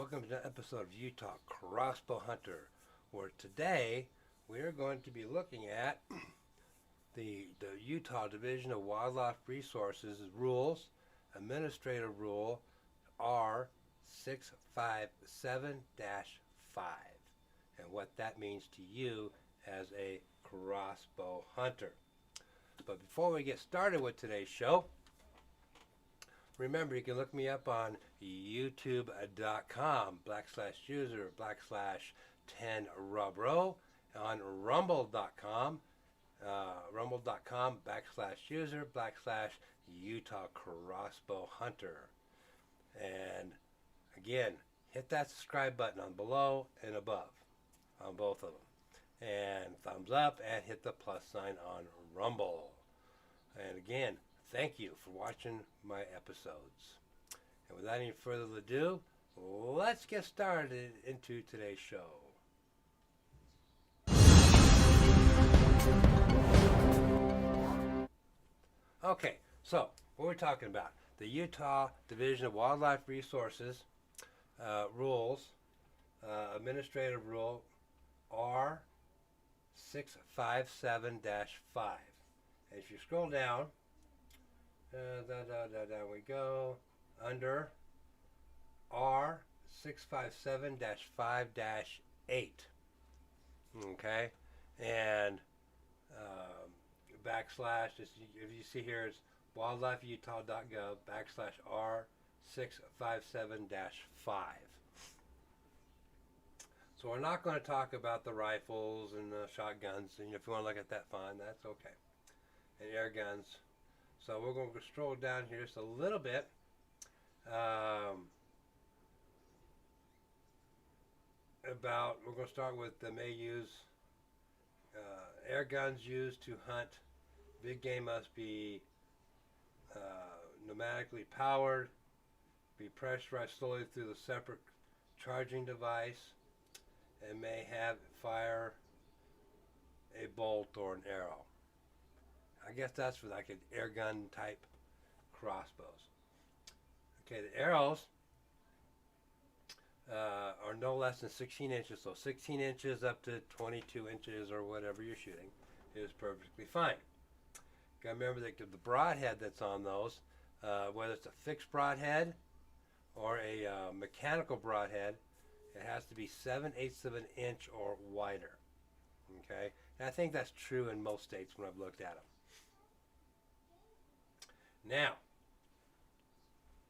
Welcome to another episode of Utah Crossbow Hunter, where today we are going to be looking at the Utah Division of Wildlife Resources rules, Administrative Rule R657-5, and what that means to you as a crossbow hunter. But before we get started with today's show, remember, you can look me up on youtube.com/user/10rubro, on rumble.com, rumble.com/user/Utah Crossbow Hunter. And again, hit that subscribe button on below and above on both of them. And thumbs up and hit the plus sign on Rumble. And again, thank you for watching my episodes. And without any further ado, let's get started into today's show. Okay, so what we're talking about, the Utah Division of Wildlife Resources rules, Administrative Rule R657-5. And if you scroll down, down we go, under R657-5-8. Okay, and backslash, if you see here, it's wildlifeutah.gov/R657-5. So we're not going to talk about the rifles and the shotguns, and if you want to look at that, fine, that's okay, and air guns. So we're going to scroll down here just a little bit. We're going to start with the may use air guns used to hunt. Big game must be pneumatically powered, be pressurized slowly through the separate charging device, and may fire a bolt or an arrow. I guess that's for like an air gun type crossbows. Okay, the arrows are no less than 16 inches, so 16 inches up to 22 inches or whatever you're shooting is perfectly fine. You gotta remember that the broadhead that's on those, whether it's a fixed broadhead or a mechanical broadhead, it has to be 7/8 of an inch or wider. Okay, and I think that's true in most states when I've looked at them. Now,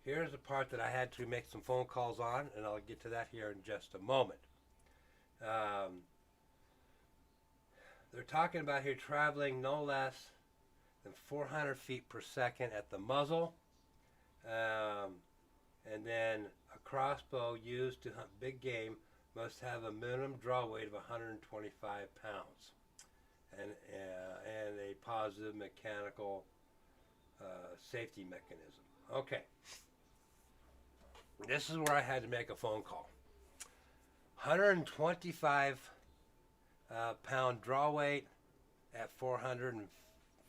here's the part that I had to make some phone calls on, and I'll get to that here in just a moment. They're talking about here traveling no less than 400 feet per second at the muzzle, and then a crossbow used to hunt big game must have a minimum draw weight of 125 pounds, and a positive mechanical safety mechanism. Okay, this is where I had to make a phone call. 125 pound draw weight at 400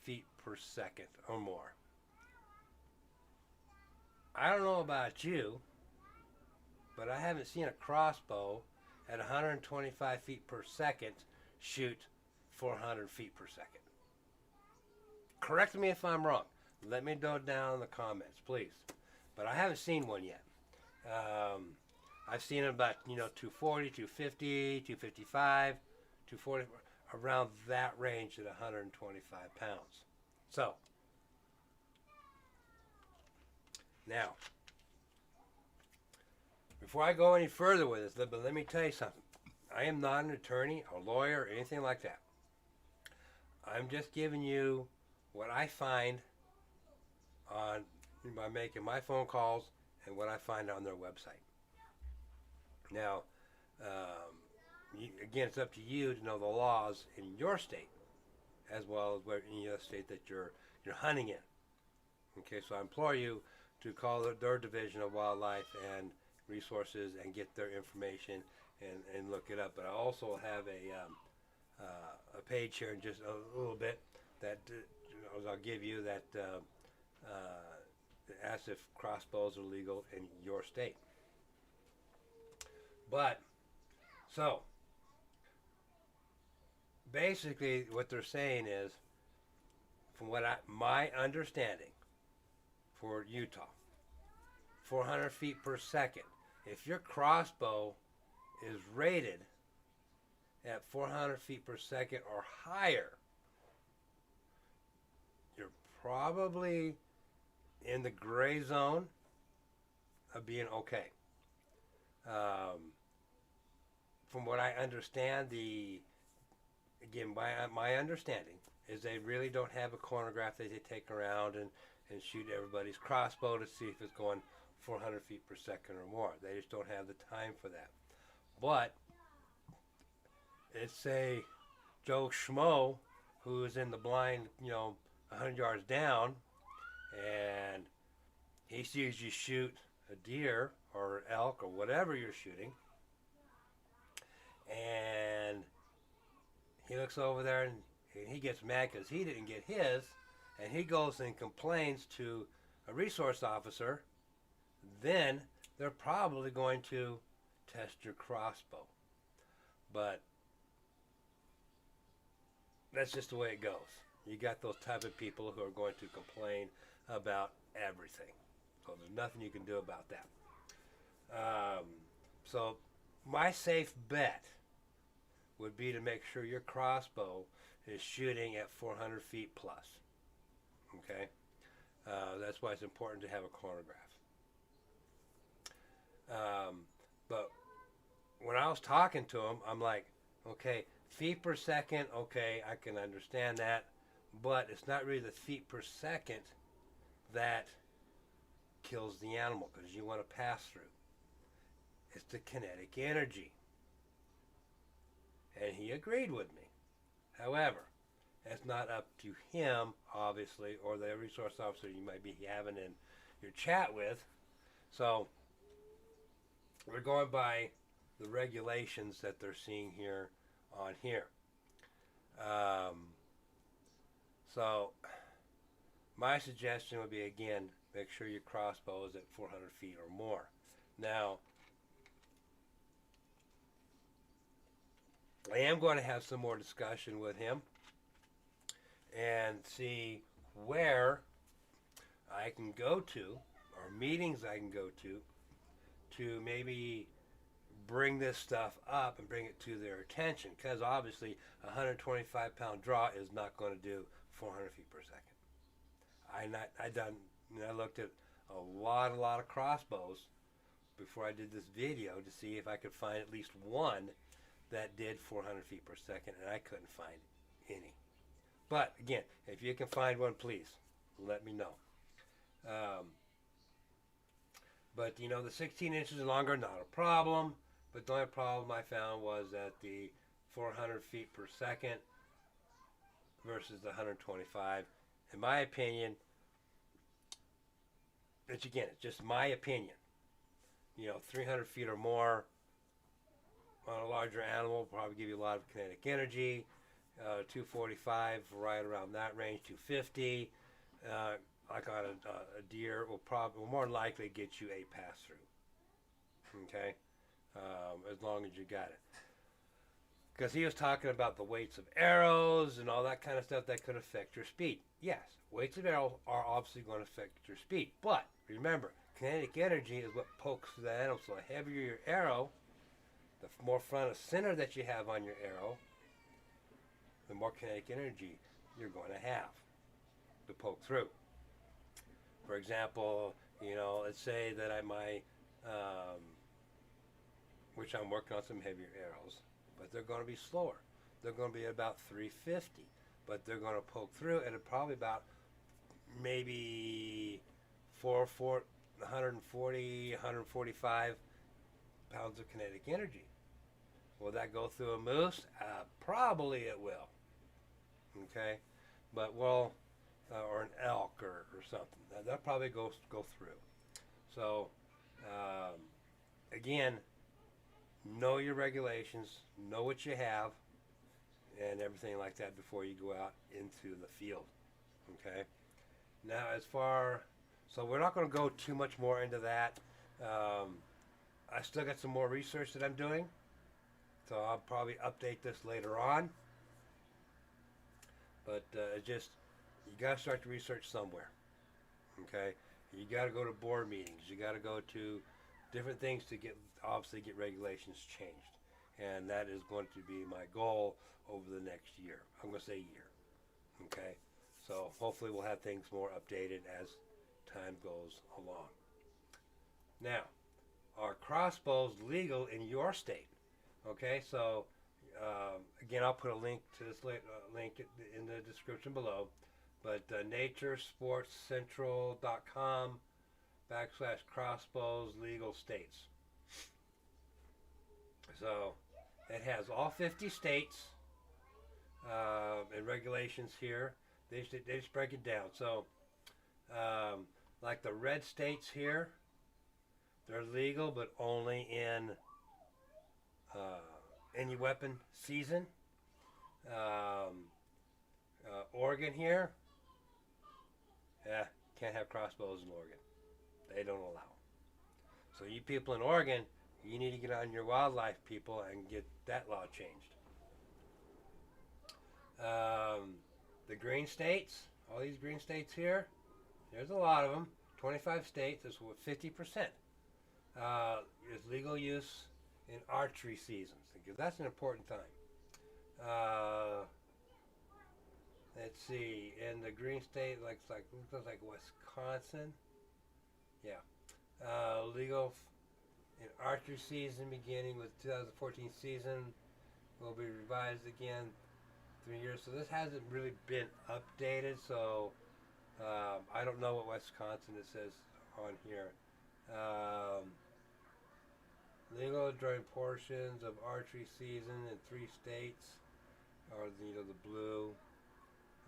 feet per second or more. I don't know about you, but I haven't seen a crossbow at 125 feet per second shoot 400 feet per second. Correct me if I'm wrong. Let me know down in the comments, please. But I haven't seen one yet. I've seen about 240, 250, 255, 240, around that range at 125 pounds. So now, before I go any further with this, let me tell you something. I am not an attorney, a lawyer, or anything like that. I'm just giving you what I find by making my phone calls and what I find on their website. Now, again, it's up to you to know the laws in your state, as well as any other state that you're hunting in. Okay, so I implore you to call their Division of Wildlife and Resources and get their information and look it up. But I also have a page here in just a little bit that I'll give you that asks if crossbows are legal in your state. But, so, basically what they're saying is, from my understanding for Utah, 400 feet per second. If your crossbow is rated at 400 feet per second or higher, you're probably in the gray zone of being okay. From what I understand, my understanding is they really don't have a chronograph that they take around and shoot everybody's crossbow to see if it's going 400 feet per second or more. They just don't have the time for that. But it's a Joe Schmo who is in the blind, 100 yards down, and he sees you shoot a deer or elk or whatever you're shooting, and he looks over there and he gets mad because he didn't get his, and he goes and complains to a resource officer. Then they're probably going to test your crossbow. But that's just the way it goes. You got those type of people who are going to complain about everything. So there's nothing you can do about that. So my safe bet would be to make sure your crossbow is shooting at 400 feet plus. Okay? That's why it's important to have a chronograph. But when I was talking to him, I'm like, okay, feet per second, okay, I can understand that, but it's not really the feet per second that kills the animal, because you want to pass through. It's the kinetic energy. And he agreed with me. However, it's not up to him, obviously, or the resource officer you might be having in your chat with. So we're going by the regulations that they're seeing here on here. So my suggestion would be, again, make sure your crossbow is at 400 feet or more. Now, I am going to have some more discussion with him and see where I can go to, or meetings I can go to maybe bring this stuff up and bring it to their attention, because obviously a 125-pound draw is not going to do 400 feet per second. I looked at a lot of crossbows before I did this video to see if I could find at least one that did 400 feet per second, and I couldn't find any. But again, if you can find one, please let me know. But the 16 inches and longer, not a problem. But the only problem I found was that the 400 feet per second versus the 125. In my opinion, it's just my opinion. 300 feet or more on a larger animal will probably give you a lot of kinetic energy. 245, right around that range, 250. Like on a deer, will more than likely get you a pass through. Okay, as long as you got it. Because he was talking about the weights of arrows and all that kind of stuff that could affect your speed. Yes, weights of arrows are obviously going to affect your speed, but remember, kinetic energy is what pokes through the animal. So the heavier your arrow, the more front of center that you have on your arrow, the more kinetic energy you're going to have to poke through. For example, let's say that which I'm working on some heavier arrows, but they're going to be slower. They're going to be about 350, but they're going to poke through at probably about maybe 140, 145 pounds of kinetic energy. Will that go through a moose? Probably it will. Okay, but or an elk or something. That probably go through. So again, know your regulations, know what you have, and everything like that before you go out into the field. Okay. Now, so we're not going to go too much more into that. I still got some more research that I'm doing, so I'll probably update this later on. But it's just, you got to start the research somewhere. Okay, you got to go to board meetings. You got to go to different things to obviously get regulations changed, and that is going to be my goal over the next year. I'm going to say year. Okay, so hopefully we'll have things more updated as time goes along. Now, are crossbows legal in your state? Okay, so again, I'll put a link to this link in the description below. But naturesportscentral.com/crossbows legal states. So it has all 50 states and regulations here. They just break it down. So like the red states here, they're legal, but only in any weapon season. Oregon here, can't have crossbows in Oregon. They don't allow. So you people in Oregon, you need to get on your wildlife people and get that law changed. The green states, all these green states here, there's a lot of them. 25 states, that's what 50%. Is legal use in archery seasons, because that's an important time. Let's see, in the green state, looks like Wisconsin. Yeah. Legal in archery season beginning with 2014 season will be revised again 3 years. So this hasn't really been updated. So I don't know what Wisconsin it says on here. Legal during portions of archery season in 3 states, or the blue.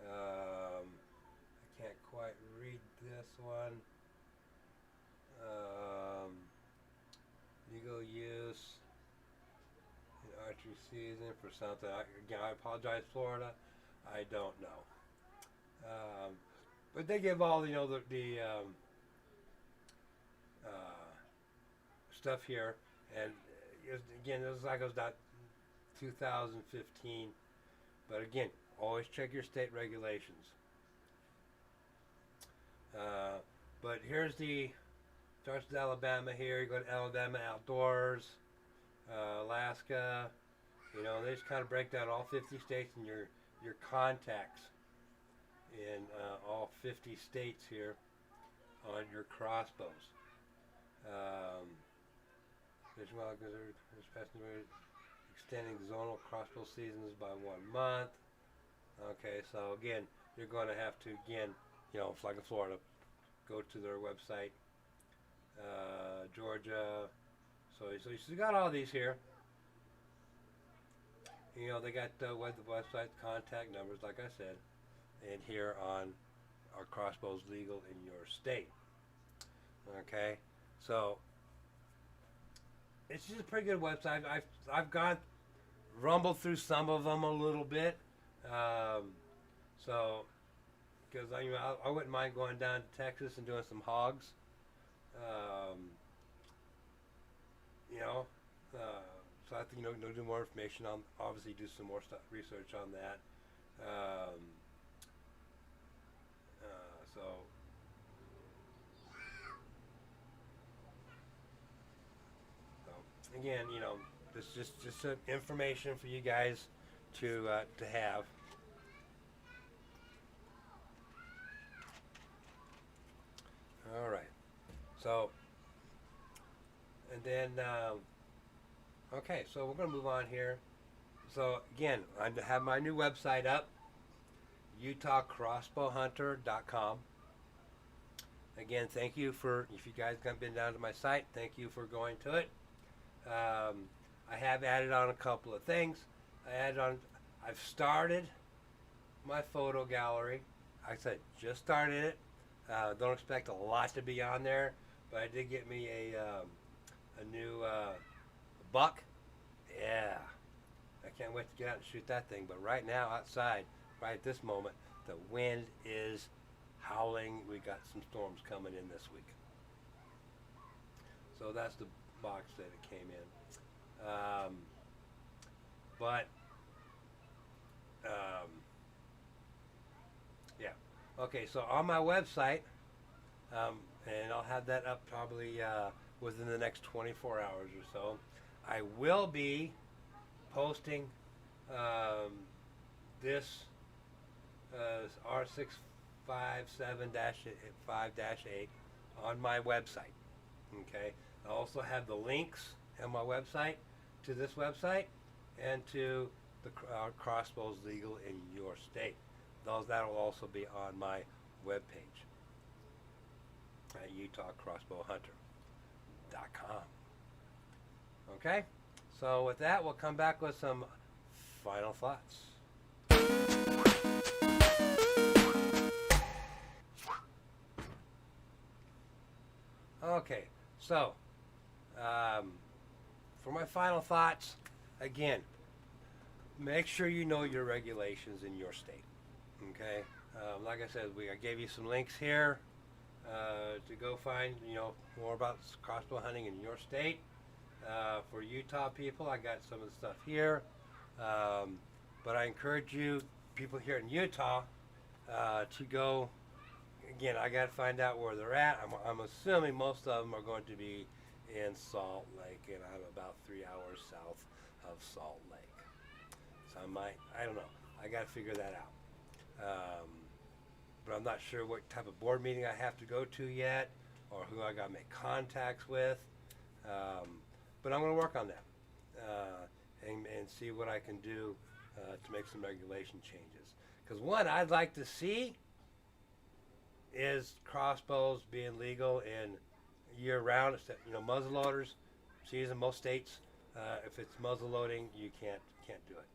I can't quite read this one. Legal use in archery season for something. Again, I apologize, Florida. I don't know. But they give all the stuff here, and again, this is like it was not 2015. But again, always check your state regulations. But here's starts with Alabama here. You go to Alabama Outdoors, Alaska. They just kind of break down all 50 states and your contacts in all 50 states here on your crossbows. Extending zonal crossbow seasons by 1 month. Okay, so again, you're going to have to, it's like in Florida, go to their website, Georgia. So you got all these here. They got the website contact numbers, like I said, and here on our crossbows legal in your state. Okay, so it's just a pretty good website. I've rumbled through some of them a little bit. So, because I wouldn't mind going down to Texas and doing some hogs. So I think do more information on. Obviously, do some more research on that. So again, this just information for you guys to have. All right. So, and then, okay, so we're going to move on here. So, again, I have my new website up, UtahCrossbowHunter.com. Again, thank you if you guys haven't been down to my site, thank you for going to it. I have added on a couple of things. I've started my photo gallery. I said, just started it. Don't expect a lot to be on there, but I did get me a new buck. Yeah, I can't wait to get out and shoot that thing. But right now, outside, right at this moment, the wind is howling. We got some storms coming in this week. So that's box that it came in. But yeah. Okay, so on my website, and I'll have that up probably within the next 24 hours or so, I will be posting this R657-5-8 on my website. Okay. I also have the links on my website to this website and to the Crossbows legal in your state. That'll also be on my webpage at UtahCrossbowHunter.com. Okay. So with that, we'll come back with some final thoughts. Okay, so for my final thoughts, again, make sure you know your regulations in your state. Okay, like I said, I gave you some links here to go find more about crossbow hunting in your state. For Utah people, I got some of the stuff here, but I encourage you, people here in Utah, to go. Again, I got to find out where they're at. I'm assuming most of them are going to be in Salt Lake, and I'm about 3 hours south of Salt Lake. So I don't know. I got to figure that out. But I'm not sure what type of board meeting I have to go to yet, or who I got to make contacts with. But I'm going to work on that and see what I can do to make some regulation changes. Because one I'd like to see is crossbows being legal in year-round. Muzzle loaders, season most states. If it's muzzle loading, you can't do it.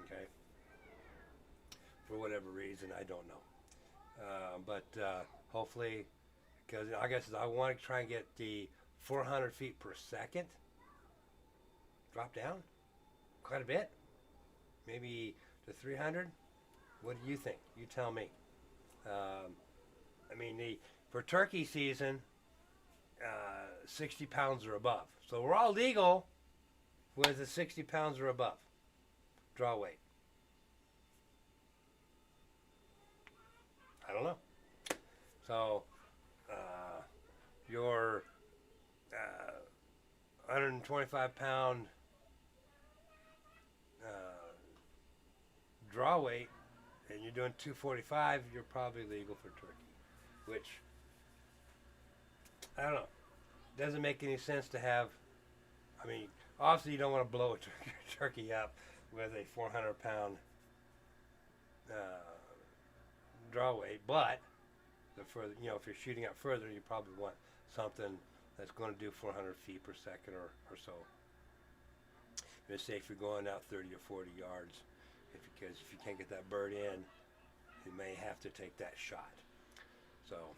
Okay. For whatever reason, I don't know. But hopefully, because I guess I want to try and get the 400 feet per second drop down quite a bit, maybe to 300. What do you think? You tell me. For turkey season, 60 pounds or above. So we're all legal with the 60 pounds or above draw weight. I don't know. So your 125 pound draw weight, and you're doing 245, you're probably legal for turkey. Which, I don't know, doesn't make any sense to have. Obviously you don't want to blow a turkey up with a 400 pound draw weight, but if you're shooting out further, you probably want something that's going to do 400 feet per second or so. Just say if you're going out 30 or 40 yards, because if you can't get that bird in, you may have to take that shot. So,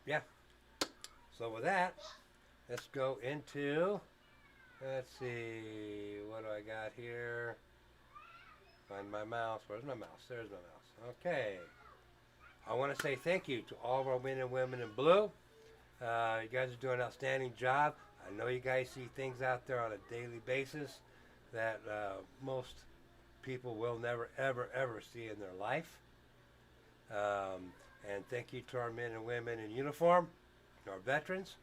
yeah. So with that, let's go into, let's see, what do I got here? Find my mouse. Where's my mouse? There's my mouse. Okay. I want to say thank you to all of our men and women in blue. You guys are doing an outstanding job. I know you guys see things out there on a daily basis that most people will never, ever, ever see in their life. And thank you to our men and women in uniform, our veterans.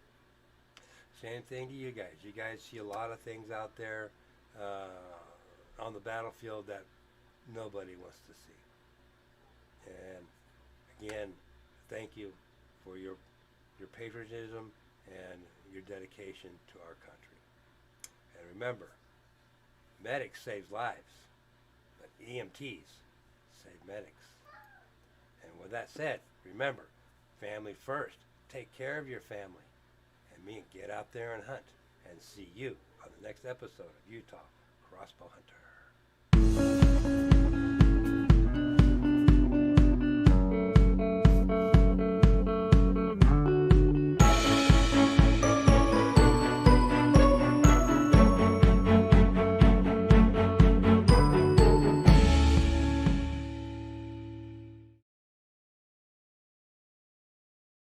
Same thing to you guys. You guys see a lot of things out there on the battlefield that nobody wants to see. And again, thank you for your patriotism and your dedication to our country. And remember, medics save lives, but EMTs save medics. And with that said, remember, family first. Take care of your family. And get out there and hunt. And see you on the next episode of Utah Crossbow Hunter.